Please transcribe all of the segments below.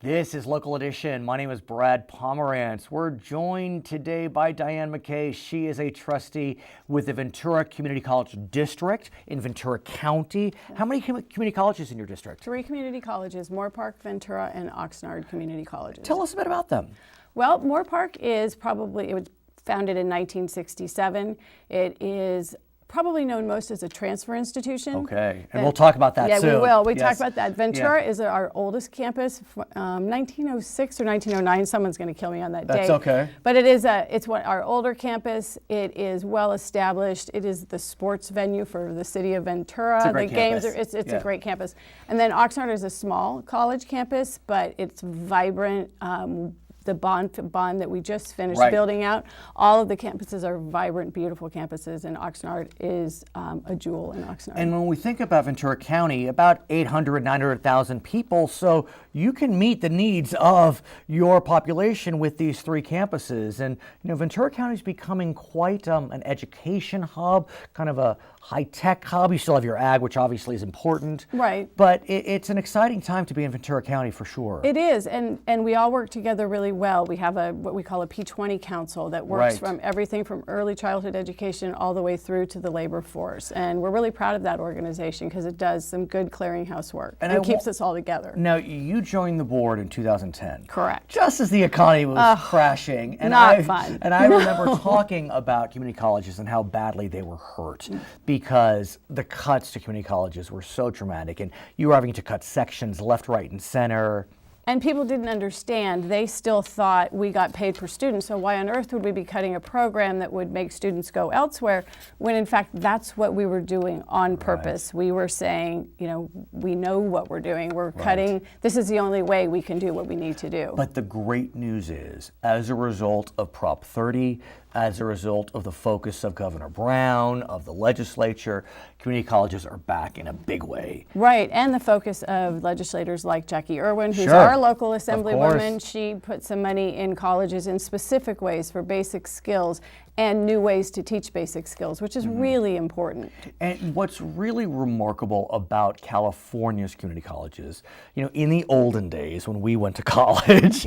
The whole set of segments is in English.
This is Local Edition. My name is Brad Pomerance. We're joined today by Dianne McKay. She is a trustee with the Ventura Community College District in Ventura County. How many community colleges in your district? 3 community colleges, Moore Park, Ventura, and Oxnard community colleges. Tell us a bit about them. Well, Moore Park is it was founded in 1967. It is probably known most as a transfer institution. Okay, and we'll talk about that soon. Yeah, we will. We talk about that. Ventura is our oldest campus, 1906 or 1909. Someone's going to kill me on that date. That's okay. But it's our older campus. It is well established. It is the sports venue for the city of Ventura. It's a great campus. It's a great campus. And then Oxnard is a small college campus, but it's vibrant. The bond that we just finished building out, all of the campuses are vibrant, beautiful campuses, and Oxnard is a jewel in Oxnard. And when we think about Ventura County, about 800, 900,000 people, so you can meet the needs of your population with these 3 campuses. And Ventura County is becoming quite an education hub, kind of a high-tech hub. You still have your ag, which obviously is important. Right. But it's an exciting time to be in Ventura County for sure. It is, and we all work together really well. We have what we call a P20 Council that works from everything from early childhood education all the way through to the labor force. And we're really proud of that organization because it does some good clearinghouse work and it keeps us all together. Now, you joined the board in 2010. Correct. Just as the economy was crashing. And not fun. And I remember talking about community colleges and how badly they were hurt because the cuts to community colleges were so dramatic. And you were having to cut sections left, right, and center. And people didn't understand. They still thought we got paid per student, so why on earth would we be cutting a program that would make students go elsewhere when in fact that's what we were doing on purpose. We were saying, we know what we're doing. We're cutting. This is the only way we can do what we need to do. But the great news is, as a result of Prop 30, as a result of the focus of Governor Brown, of the legislature, community colleges are back in a big way. Right, and the focus of legislators like Jackie Irwin, who's our local assemblywoman. She put some money in colleges in specific ways for basic skills and new ways to teach basic skills, which is really important. And what's really remarkable about California's community colleges, in the olden days when we went to college,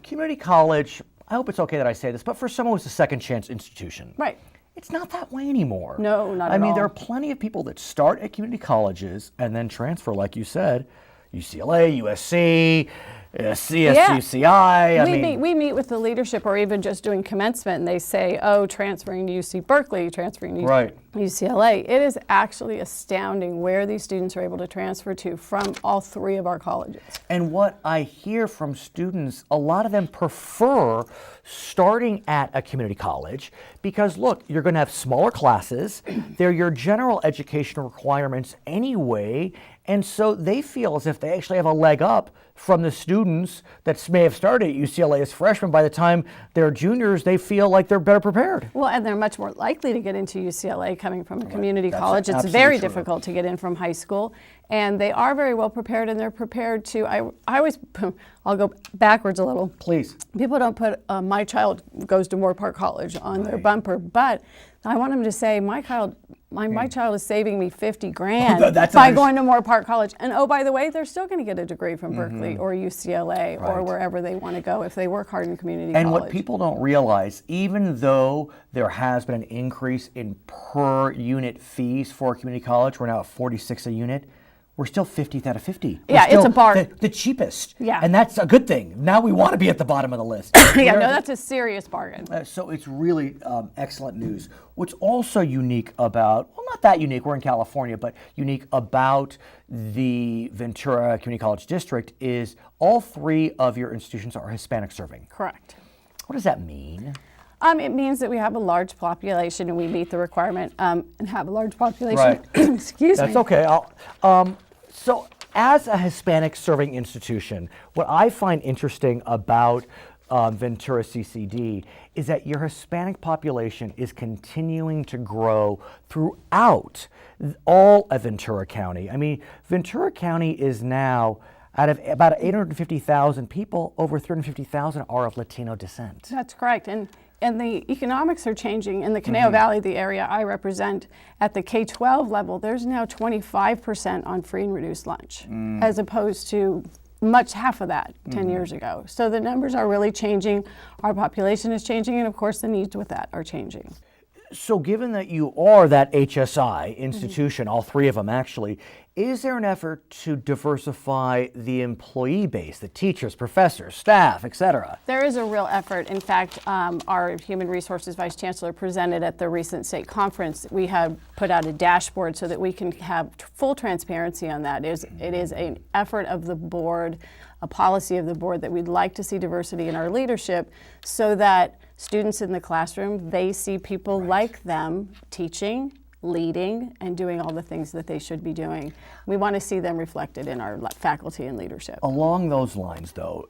community college, I hope it's okay that I say this, but for someone who's a second chance institution. Right. It's not that way anymore. No, not at all. I mean, there are plenty of people that start at community colleges and then transfer, like you said, UCLA, USC, CSUCI. We meet with the leadership or even just doing commencement and they say, oh, transferring to UC Berkeley, transferring to UCLA. It is actually astounding where these students are able to transfer to from all 3 of our colleges. And what I hear from students, a lot of them prefer starting at a community college because, look, you're going to have smaller classes. They're your general educational requirements anyway. And so they feel as if they actually have a leg up from the students that may have started at UCLA as freshmen. By the time they're juniors, they feel like they're better prepared. Well, and they're much more likely to get into UCLA coming from a community college. It's very difficult to get in from high school. And they are very well prepared, and they're prepared to, I'll go backwards a little. Please. People don't put, my child goes to Moore Park College on their bumper, but I want them to say, my child is saving me $50,000 by going to Moore Park College. And oh, by the way, they're still going to get a degree from Berkeley or UCLA or wherever they want to go if they work hard in community college. And what people don't realize, even though there has been an increase in per unit fees for community college, we're now at 46 a unit. We're still 50th out of 50. It's a bar. The cheapest. Yeah. And that's a good thing. Now we want to be at the bottom of the list. That's a serious bargain. So it's really excellent news. What's also unique about, well, not that unique, we're in California, but unique about the Ventura Community College District is all 3 of your institutions are Hispanic Serving. Correct. What does that mean? It means that we have a large population and we meet the requirement and have a large population. Excuse me. That's okay. So as a Hispanic serving institution, what I find interesting about Ventura CCD is that your Hispanic population is continuing to grow throughout all of Ventura County. I mean, Ventura County is now, out of about 850,000 people, over 350,000 are of Latino descent. That's correct. And the economics are changing. In the Conejo Valley, the area I represent, at the K-12 level, there's now 25% on free and reduced lunch, as opposed to much half of that 10 years ago. So the numbers are really changing. Our population is changing, and of course the needs with that are changing. So given that you are that HSI institution, all three of them actually, is there an effort to diversify the employee base, the teachers, professors, staff, et cetera? There is a real effort. In fact, our Human Resources Vice Chancellor presented at the recent state conference. We have put out a dashboard so that we can have full transparency on that. It is an effort of the board, a policy of the board, that we'd like to see diversity in our leadership so that students in the classroom, they see people like them teaching, leading, and doing all the things that they should be doing. We want to see them reflected in our faculty and leadership. Along those lines, though,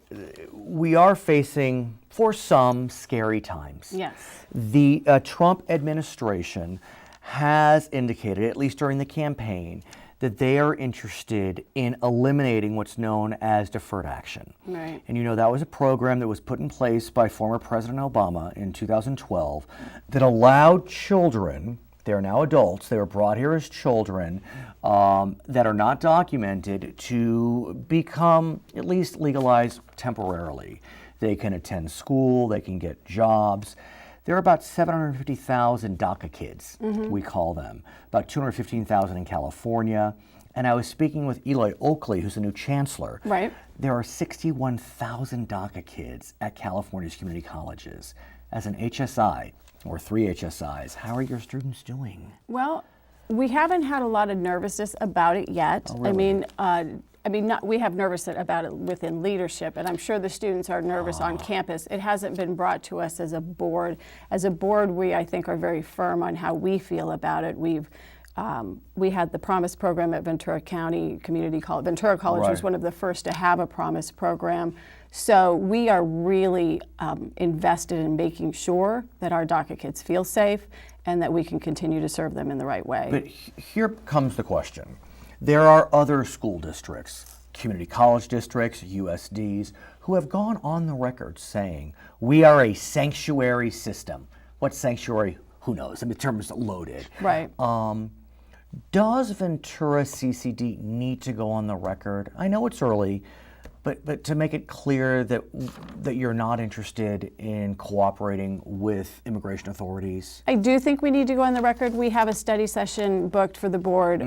we are facing, for some, scary times. Yes. The Trump administration has indicated, at least during the campaign, that they are interested in eliminating what's known as deferred action. Right. And you know, that was a program that was put in place by former President Obama in 2012 that allowed children, they're now adults, they were brought here as children, that are not documented, to become at least legalized temporarily. They can attend school, they can get jobs. There are about 750,000 DACA kids, we call them, about 215,000 in California. And I was speaking with Eloy Oakley, who's the new chancellor. Right. There are 61,000 DACA kids at California's community colleges. As an HSI, or 3 HSIs, how are your students doing? Well, we haven't had a lot of nervousness about it yet. Oh, really? We have nervous about it within leadership, and I'm sure the students are nervous on campus. It hasn't been brought to us as a board. As a board, we, I think, are very firm on how we feel about it. We had the Promise program at Ventura County Community College. Ventura College was one of the first to have a Promise program. So we are really invested in making sure that our DACA kids feel safe and that we can continue to serve them in the right way. But here comes the question. There are other school districts, community college districts, USDs, who have gone on the record saying, we are a sanctuary system. What sanctuary? Who knows? I mean, the term is loaded. Right. Does Ventura CCD need to go on the record? I know it's early, but to make it clear that you're not interested in cooperating with immigration authorities? I do think we need to go on the record. We have a study session booked for the board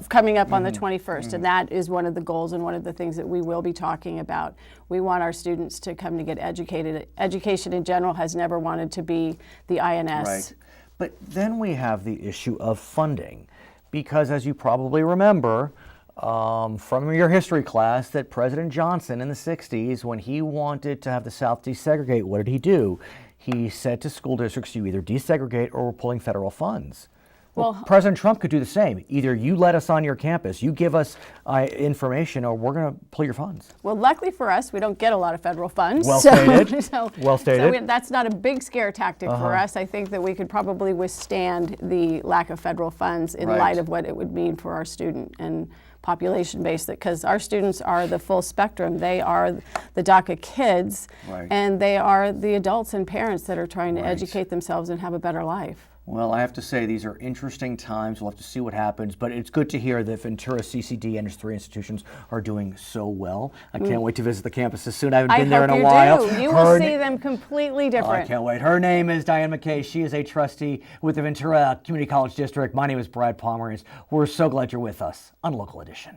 coming up on the 21st, and that is one of the goals and one of the things that we will be talking about. We want our students to come to get educated. Education in general has never wanted to be the INS. Right. But then we have the issue of funding, because as you probably remember, from your history class, that President Johnson in the 60s, when he wanted to have the South desegregate, what did he do? He said to school districts, you either desegregate or we're pulling federal funds. Well, President Trump could do the same. Either you let us on your campus, you give us information, or we're going to pull your funds. Well, luckily for us, we don't get a lot of federal funds. Well stated. Well stated. So that's not a big scare tactic for us. I think that we could probably withstand the lack of federal funds in light of what it would mean for our student and population base, because our students are the full spectrum. They are the DACA kids, and they are the adults and parents that are trying to educate themselves and have a better life. Well, I have to say, these are interesting times. We'll have to see what happens, but it's good to hear that Ventura CCD and its 3 institutions are doing so well. I can't wait to visit the campuses soon. I haven't been there in a while. You will see them completely different. I can't wait. Her name is Dianne McKay. She is a trustee with the Ventura Community College District. My name is Brad Pomerance. We're so glad you're with us on Local Edition.